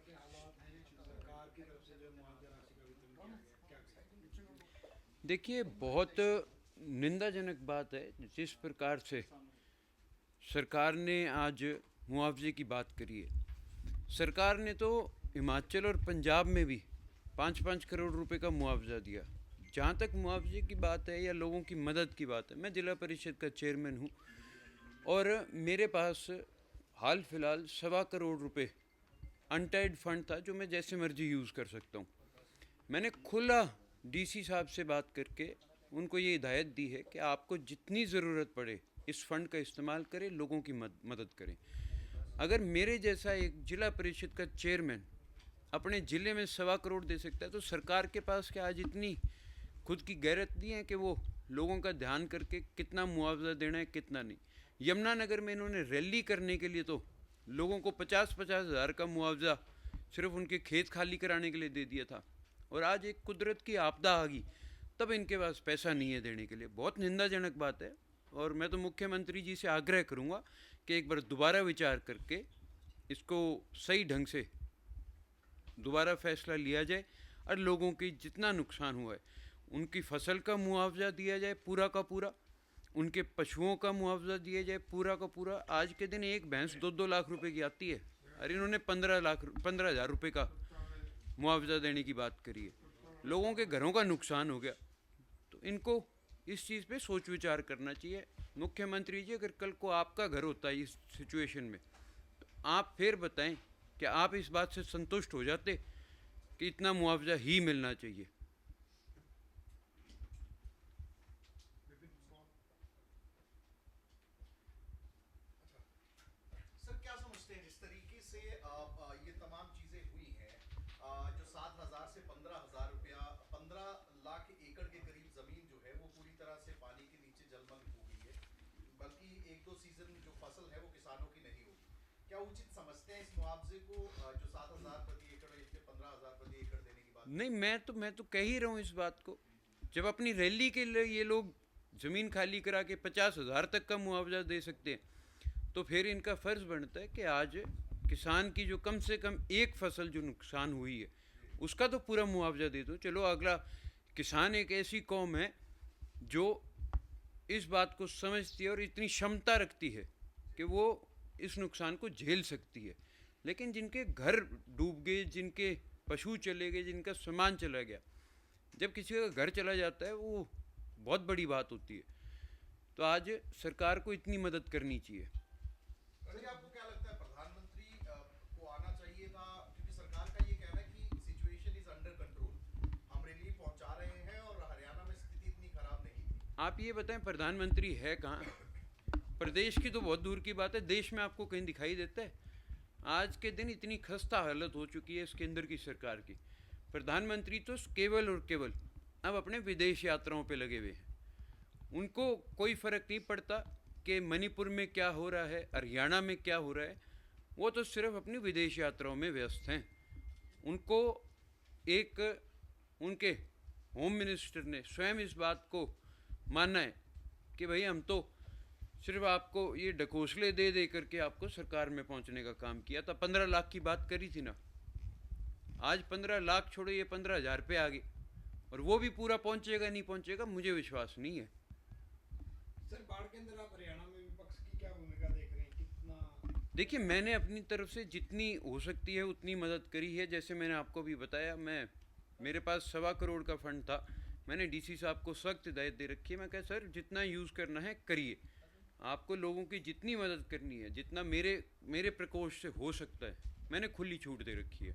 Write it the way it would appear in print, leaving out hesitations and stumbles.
के हालात हैं, सरकार की तरफ से जो मुआवजा राशि का वितरण किया गया, क्या कहेंगे? देखिए, बहुत निंदाजनक बात है जिस प्रकार से सरकार ने आज मुआवजे की बात करी है। सरकार ने तो हिमाचल और पंजाब में भी 5-5 करोड़ रुपए का मुआवजा दिया। जहाँ तक मुआवजे की बात है या लोगों की मदद की बात है, मैं जिला परिषद का चेयरमैन हूँ और मेरे पास हाल फिलहाल 1.25 करोड़ रुपए अनटाइड फंड था जो मैं जैसे मर्जी यूज़ कर सकता हूँ। मैंने खुला डीसी साहब से बात करके उनको ये हिदायत दी है कि आपको जितनी ज़रूरत पड़े इस फंड का इस्तेमाल करें, लोगों की मदद करें। अगर मेरे जैसा एक जिला परिषद का चेयरमैन अपने ज़िले में 1.25 करोड़ दे सकता है तो सरकार के पास क्या आज इतनी खुद की गैरत नहीं है कि वो लोगों का ध्यान करके कितना मुआवजा देना है कितना नहीं। यमुनानगर में इन्होंने रैली करने के लिए तो लोगों को 50-50 हज़ार का मुआवजा सिर्फ उनके खेत खाली कराने के लिए दे दिया था, और आज एक कुदरत की आपदा आ गई तब इनके पास पैसा नहीं है देने के लिए। बहुत निंदाजनक बात है और मैं तो मुख्यमंत्री जी से आग्रह करूँगा कि एक बार दोबारा विचार करके इसको सही ढंग से दोबारा फैसला लिया जाए और लोगों की जितना नुकसान हुआ है उनकी फसल का मुआवजा दिया जाए पूरा का पूरा, उनके पशुओं का मुआवजा दिया जाए पूरा का पूरा। आज के दिन एक भैंस 2-2 लाख रुपए की आती है और इन्होंने 15,000 रुपये का मुआवजा देने की बात करी है। लोगों के घरों का नुकसान हो गया तो इनको इस चीज़ पे सोच विचार करना चाहिए। मुख्यमंत्री जी, अगर कल को आपका घर होता है इस सिचुएशन में तो आप फिर बताएं कि आप इस बात से संतुष्ट हो जाते कि इतना मुआवजा ही मिलना चाहिए। सर, क्या समझते हैं जिस तरीके से ये तमाम चीजें हुई हैं, जो 7,000 से 15,000 रुपया, 15 लाख एकड़ के करीब जमीन जो है वो पूरी तरह से पानी के नीचे जलमग्न हो गई है, बल्कि 1-2 सीजन जो फसल है वो किसानों की नहीं होगी। क्या उचित समझते हैं इस मुआवजे को, जो 7,000 प्रति एकड़ या 15,000 प्रति एकड़ देने की बात? नहीं, मैं तो कह ही रहा हूँ इस बात को। जब अपनी रैली के लिए ये लोग ज़मीन खाली करा के 50,000 तक का मुआवजा दे सकते हैं तो फिर इनका फ़र्ज़ बनता है कि आज किसान की जो कम से कम एक फसल जो नुकसान हुई है उसका तो पूरा मुआवजा दे दो। चलो, अगला किसान एक ऐसी कौम है जो इस बात को समझती है और इतनी क्षमता रखती है कि वो इस नुकसान को झेल सकती है। लेकिन जिनके घर डूब गए, जिनके पशु चले गए, जिनका सामान चला गया, जब किसी का घर चला जाता है वो बहुत बड़ी बात होती है। तो आज सरकार को इतनी मदद करनी चाहिए। चलिए, आपको क्या लगता है प्रधानमंत्री को आना चाहिए था, क्योंकि सरकार का ये कहना है कि सिचुएशन इज अंडर कंट्रोल, हम रिलीफ पहुंचा रहे हैं और हरियाणा में स्थिति इतनी खराब नहीं थी। आप ये बताएं, प्रधानमंत्री है कहाँ? प्रदेश की तो बहुत दूर की बात है, देश में आपको कहीं दिखाई देता है? आज के दिन इतनी खस्ता हालत हो चुकी है इस केंद्र की सरकार की। प्रधानमंत्री तो केवल और केवल अब अपने विदेश यात्राओं पे लगे हुए हैं। उनको कोई फ़र्क नहीं पड़ता कि मणिपुर में क्या हो रहा है, हरियाणा में क्या हो रहा है। वो तो सिर्फ अपनी विदेश यात्राओं में व्यस्त हैं। उनको एक उनके होम मिनिस्टर ने स्वयं इस बात को मानना है कि भाई हम तो सिर्फ आपको ये ढकोसले दे दे करके आपको सरकार में पहुंचने का काम किया था। 15 लाख की बात करी थी ना, आज 15 लाख छोड़ो, ये 15,000 पे आ गए और वो भी पूरा पहुंचेगा नहीं पहुंचेगा मुझे विश्वास नहीं है। सर, बाढ़ के अंदर आप हरियाणा में विपक्ष की क्या भूमिका देख रहे हैं, कितना? देखिए, मैंने अपनी तरफ से जितनी हो सकती है उतनी मदद करी है। जैसे मैंने आपको भी बताया, मेरे पास 1.25 करोड़ का फंड था। मैंने डीसी साहब को सख्त हिदायत दे रखी है। मैं कहा, सर जितना यूज़ करना है करिए, आपको लोगों की जितनी मदद करनी है, जितना मेरे प्रकोष्ठ से हो सकता है, मैंने खुली छूट दे रखी है।